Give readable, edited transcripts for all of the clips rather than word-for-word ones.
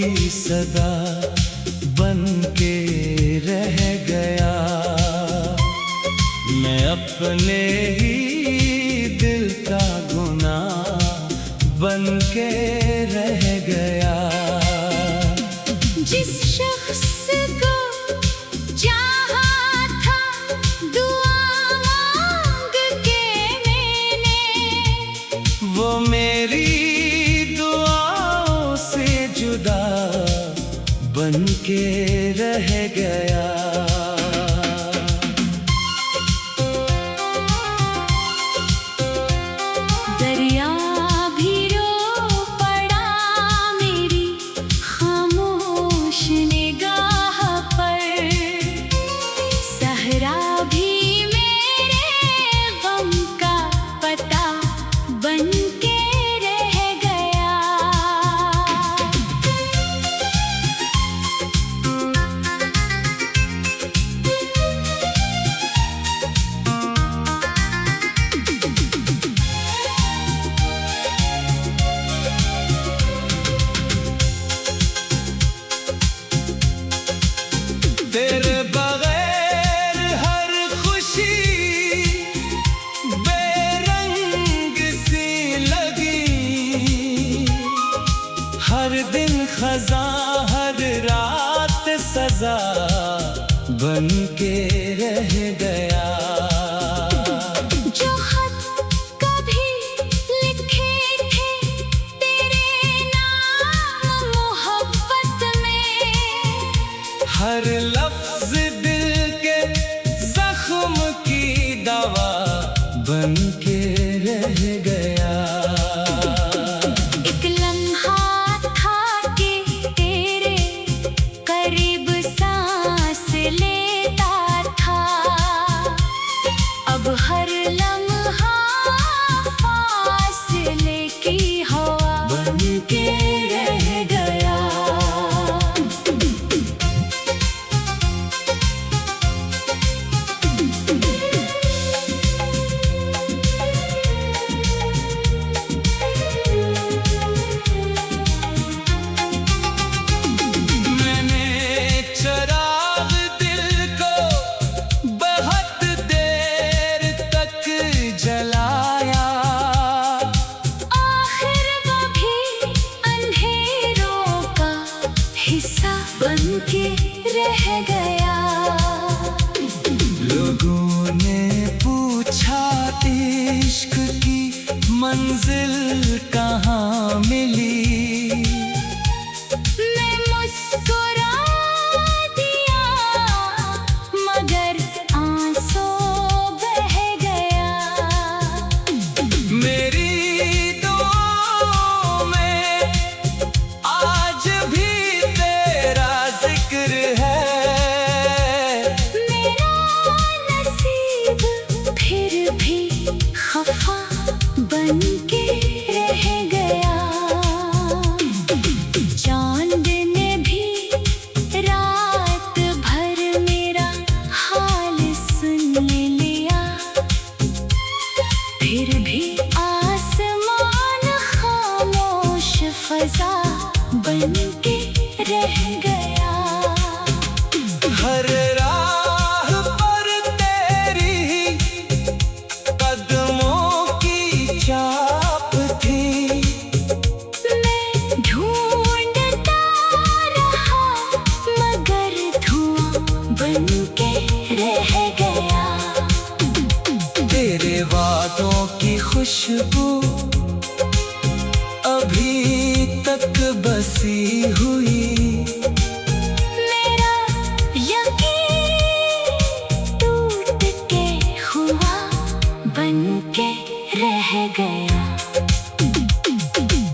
की सदा बन के रह गया। मैं अपने ही दिल का गुनाह बन के रह गया। जिस शख्स को चाहा था दुआ मांग के मैंने, वो मेरी दुआओं से जुदा बन के रह गया। दरिया भी रो पड़ा मेरी खामोश निगाह पर, सहरा भी मेरे गम का पता बन के रह गया। तेरे बगैर हर खुशी बेरंग सी लगी। हर दिन खज़ा हर रात सजा बन के रह गया। जो खत कभी लिखे थे तेरे नाम मोहब्बत में, हर लफ्ज दिल के जख्म की दवा बन के रह गया। एक लम्हा था कि तेरे करीब सांस लेता था, अब हर लम्हा फासले की हवा बन के रह गया। मैंने चराग दिल को बहुत देर तक जलाया। आखिर वो भी अंधेरों का हिस्सा बन के रह गया। लोगों ने पूछा इश्क की मंजिल कहाँ मिली। मैं मुस्कुरा दिया मगर आंसू बह गया। मेरी दुआओं में आज भी तेरा जिक्र है। मेरा नसीब फिर भी खफा बन के रह गया। चांद ने भी रात भर मेरा हाल सुन लिया, फिर भी आसमान खामोश फजा बन के रह गया। हर राह पर तेरी कदमों की छाप थी। मैं ढूंढता रहा मगर धुआं बन के रह गया। तेरे वादों की खुशबू अभी तक बसी हुई। मेरा यकीन टूट के हुआ बन के रह गया।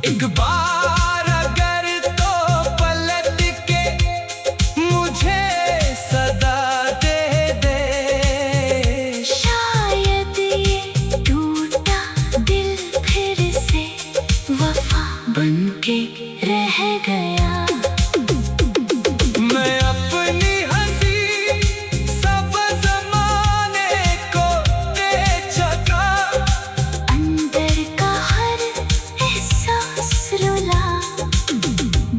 एक बार अगर तो पलट के मुझे सदा दे दे। शायद ये टूटा दिल फिर से वफा बन के रह गया। मैं अपनी हंसी सब ज़माने को दे चुका। अंदर का हर एहसास रुला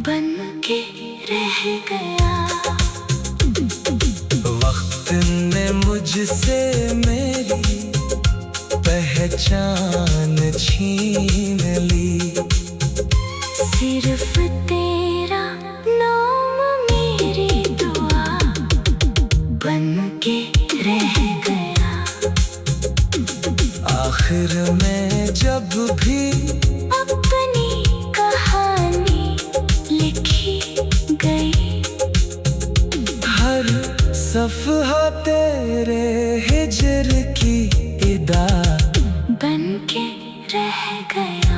बन के रह गया। वक्त ने मुझसे मेरी पहचान छीन ली। सिर्फ तेरा नाम मेरी दुआ बन के रह गया। आखिर में जब भी अपनी कहानी लिखी गई, हर सफ़हा तेरे हिजर की इदा बन के रह गया।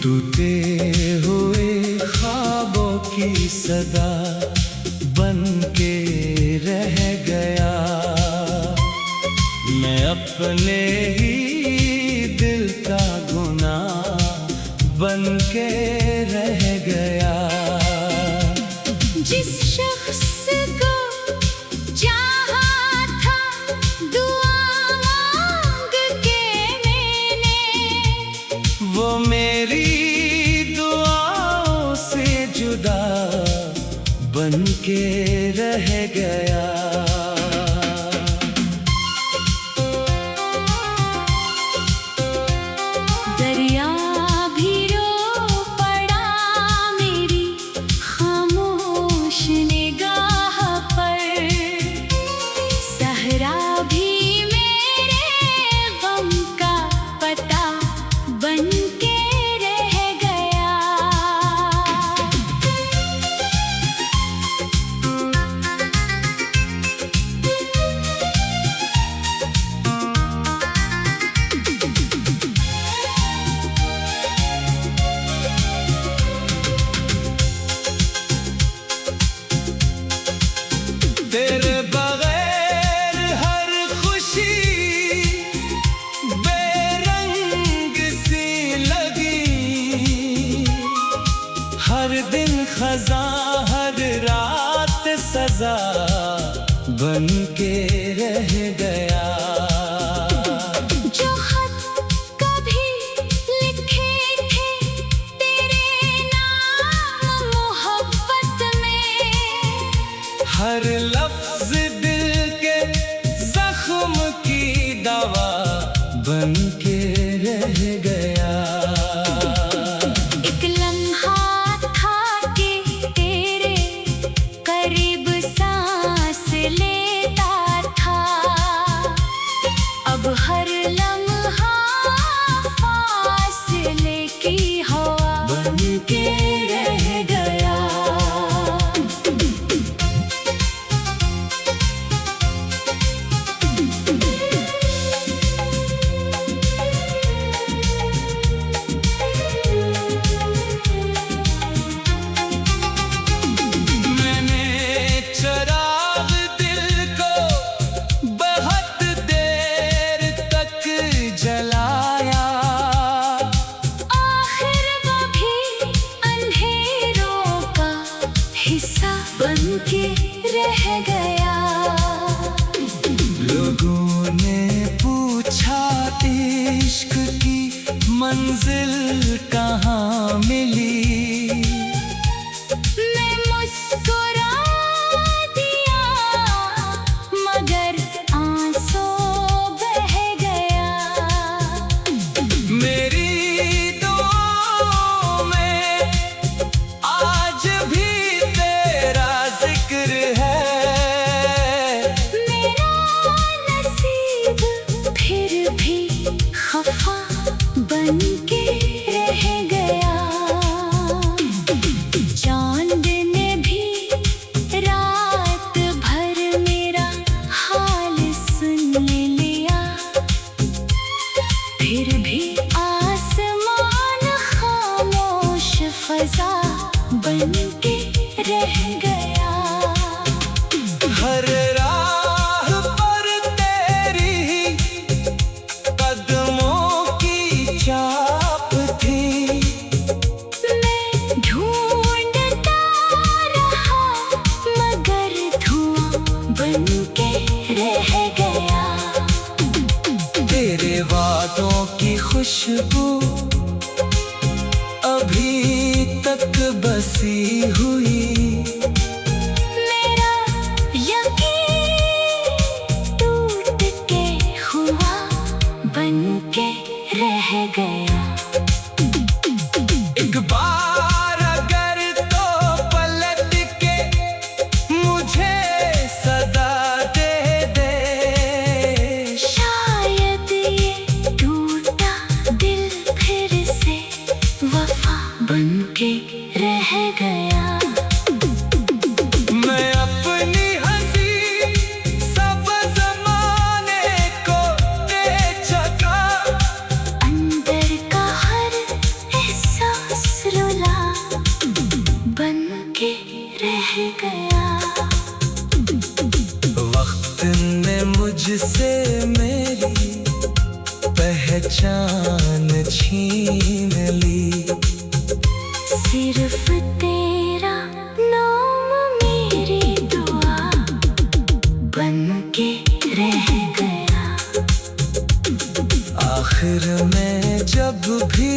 टूटे हुए ख्वाबों की सदा बन के रह गया। मैं अपने ही दिल का गुनाह बन के रह गया। जिस शख्स को चाहा था दुआ मांग के मैंने, वो मेरी दुआओं से जुदा बन के रह गया। दरिया भी रो पड़ा मेरी खामोश निगाह पर। सहरा भी मेरे गम का पता बन के रह गया। तेरे बगैर हर खुशी बेरंग सी लगी। हर दिन खजा हर रात सजा बन के रह गया। जो खत कभी लिखे थे तेरे नाम मोहब्बत में, हर लफ्ज दिल के जख्म की दवा बन के रह गया। एक लम्हा था कि तेरे करीब सांस लेता था। अब हर लम्हा फासले की हवा बन के रह गया। मैंने चराग दिल को बहुत देर तक जलाया। आखिर वो भी अंधेरों का हिस्सा बन के रह गया। लोगों ने पूछा इश्क की मंजिल कहाँ मिली। मैं मुस्कुरा दिया मगर आंसू बह गया। मेरी दुआओं में आज भी तेरा जिक्र है। मेरा नसीब फिर भी खफा बन के रह गया। चांद ने भी रात भर मेरा हाल सुन लिया, फिर भी आसमां फजा बन के रह गया। हर राह पर तेरी कदमों की छाप थी। मैं ढूंढता रहा मगर धुआं बन के रह गया। तेरे वादों की खुशबू अभी तक बसी हुई। मेरा यकीन टूट के हुआ बन के रह गया। एक बार अगर तो पलट के मुझे सदा दे दे। शायद ये टूटा दिल फिर से वफा बन के रह गया। मैं अपनी हंसी सब ज़माने को दे चुका। अंदर का हर एहसास रुला बन के रह गया। वक्त ने मुझसे मेरी पहचान छीन ली। सिर्फ तेरा नाम मेरी दुआ बन के रह गया। आखिर में जब भी